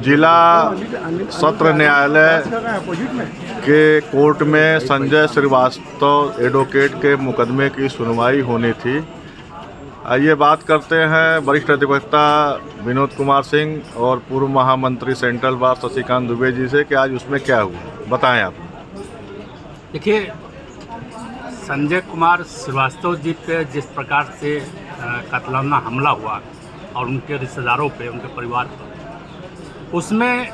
जिला सत्र न्यायालय के कोर्ट में संजय श्रीवास्तव एडवोकेट के मुकदमे की सुनवाई होनी थी। आइए बात करते हैं वरिष्ठ अधिवक्ता विनोद कुमार सिंह और पूर्व महामंत्री सेंट्रल बार शशिकांत दुबे जी से कि आज उसमें क्या हुआ, बताएं आप। देखिए, संजय कुमार श्रीवास्तव जी पे जिस प्रकार से कातिलाना हमला हुआ और उनके रिश्तेदारों पे, उनके परिवार पर, उसमें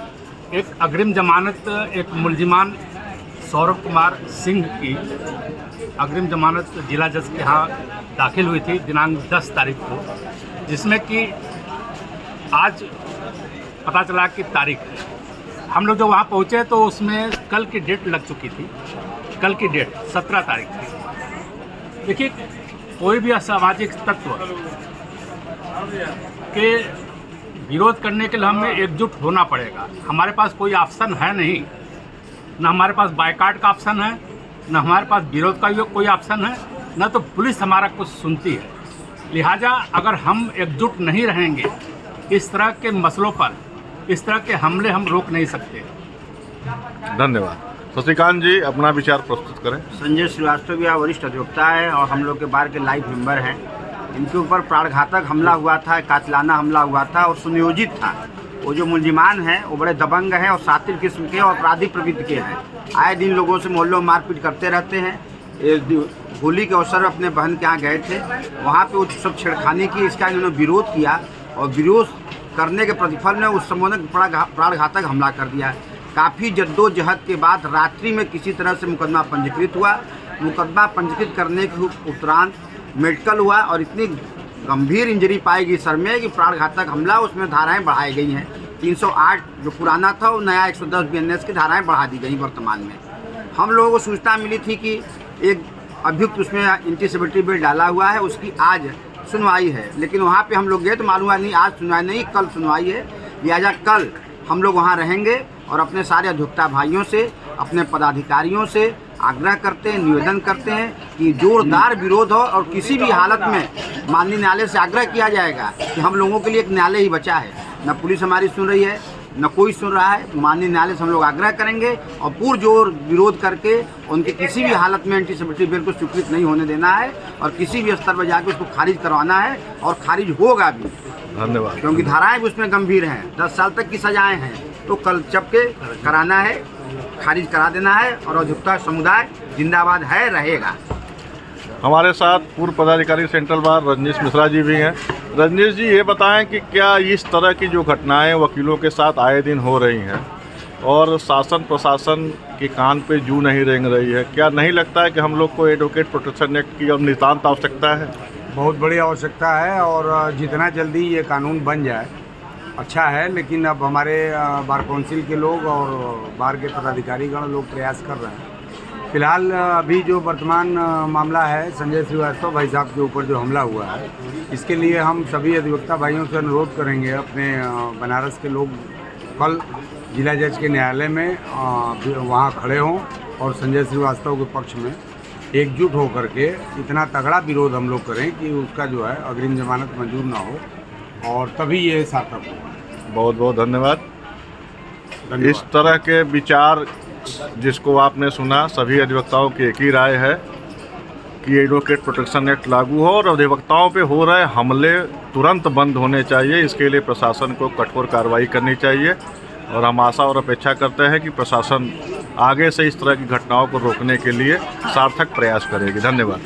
एक अग्रिम जमानत एक मुलजिमान सौरभ कुमार सिंह की अग्रिम जमानत जिला जज के यहाँ दाखिल हुई थी दिनांक 10 तारीख को, जिसमें कि आज पता चला कि तारीख है। हम लोग जब वहाँ पहुँचे तो उसमें कल की डेट लग चुकी थी। कल की डेट 17 तारीख थी। देखिए, कोई भी असामाजिक तत्व के विरोध करने के लिए हमें एकजुट होना पड़ेगा। हमारे पास कोई ऑप्शन है नहीं, न हमारे पास बायकॉट का ऑप्शन है, न हमारे पास विरोध का कोई ऑप्शन है, न तो पुलिस हमारा कुछ सुनती है। लिहाजा अगर हम एकजुट नहीं रहेंगे इस तरह के मसलों पर, इस तरह के हमले हम रोक नहीं सकते। धन्यवाद। शशिकांत जी अपना विचार प्रस्तुत करें। संजय श्रीवास्तव भी वरिष्ठ अधिवक्ता है और हम लोग के बार के लाइव मेंबर हैं। इनके ऊपर प्राणघातक हमला हुआ था, कातिलाना हमला हुआ था और सुनियोजित था। वो जो मुलजिमान हैं वो बड़े दबंग हैं और शातिर किस्म के और आपराधिक प्रवृत्ति के हैं। आए दिन लोगों से मोहल्लों में मारपीट करते रहते हैं। होली के अवसर अपने बहन के यहाँ गए थे, वहाँ पे वो सब छेड़खानी की, इसका इन्होंने विरोध किया और विरोध करने के प्रतिफल में उस समय प्राणघातक हमला कर दिया। काफ़ी जद्दोजहद के बाद रात्रि में किसी तरह से मुकदमा पंजीकृत हुआ। मुकदमा पंजीकृत करने के उपरांत मेडिकल हुआ और इतनी गंभीर इंजरी पाई गई सर में कि प्राणघातक हमला, उसमें धाराएं बढ़ाई गई हैं। 308 जो पुराना था वो नया 110 BNS की धाराएं बढ़ा दी गई वर्तमान में। हम लोगों को सूचना मिली थी कि एक अभियुक्त उसमें एंटीसिपेटरी बिल डाला हुआ है, उसकी आज सुनवाई है। लेकिन वहाँ पे हम लोग गए तो मालूम नहीं आज सुनवाई नहीं, कल सुनवाई है। लिहाजा कल हम लोग वहाँ रहेंगे और अपने सारे अधिवक्ता भाइयों से, अपने पदाधिकारियों से आग्रह करते हैं, निवेदन करते हैं कि जोरदार विरोध हो और किसी भी हालत में माननीय न्यायालय से आग्रह किया जाएगा कि हम लोगों के लिए एक न्यायालय ही बचा है। न पुलिस हमारी सुन रही है, न कोई सुन रहा है। माननीय न्यायालय से हम लोग आग्रह करेंगे और पुरजोर विरोध करके उनके किसी भी हालत में एंटीसिपेटरी बिल को स्वीकृत नहीं होने देना है और किसी भी स्तर पर जाकर उसको खारिज करवाना है और खारिज होगा भी। धन्यवाद। क्योंकि धाराएं भी उसमें गंभीर हैं, 10 साल तक की सजाएं हैं, तो कल चपके कराना है, खारिज करा देना है और अधिवक्ता समुदाय जिंदाबाद है, रहेगा। हमारे साथ पूर्व पदाधिकारी सेंट्रल बार रजनीश मिश्रा जी भी हैं। रजनीश जी, ये बताएं कि क्या इस तरह की जो घटनाएं वकीलों के साथ आए दिन हो रही हैं और शासन प्रशासन के कान पे जू नहीं रेंग रही है, क्या नहीं लगता है कि हम लोग को एडवोकेट प्रोटेक्शन एक्ट की अब नितांत आवश्यकता है? बहुत बड़ी आवश्यकता है और जितना जल्दी ये कानून बन जाए अच्छा है। लेकिन अब हमारे बार काउंसिल के लोग और बार के पदाधिकारीगण लोग प्रयास कर रहे हैं। फिलहाल अभी जो वर्तमान मामला है संजय श्रीवास्तव भाई साहब के ऊपर जो हमला हुआ है, इसके लिए हम सभी अधिवक्ता भाइयों से अनुरोध करेंगे, अपने बनारस के लोग कल जिला जज के न्यायालय में वहाँ खड़े हों और संजय श्रीवास्तव के पक्ष में एकजुट होकर के इतना तगड़ा विरोध हम लोग करें कि उसका जो है अग्रिम जमानत मंजूर ना हो और तभी ये सार्थक हो। बहुत बहुत धन्यवाद। इस तरह के विचार जिसको आपने सुना, सभी अधिवक्ताओं की एक ही राय है कि एडवोकेट प्रोटेक्शन एक्ट लागू हो और अधिवक्ताओं पे हो रहे हमले तुरंत बंद होने चाहिए। इसके लिए प्रशासन को कठोर कार्रवाई करनी चाहिए और हम आशा और अपेक्षा करते हैं कि प्रशासन आगे से इस तरह की घटनाओं को रोकने के लिए सार्थक प्रयास करेगी। धन्यवाद।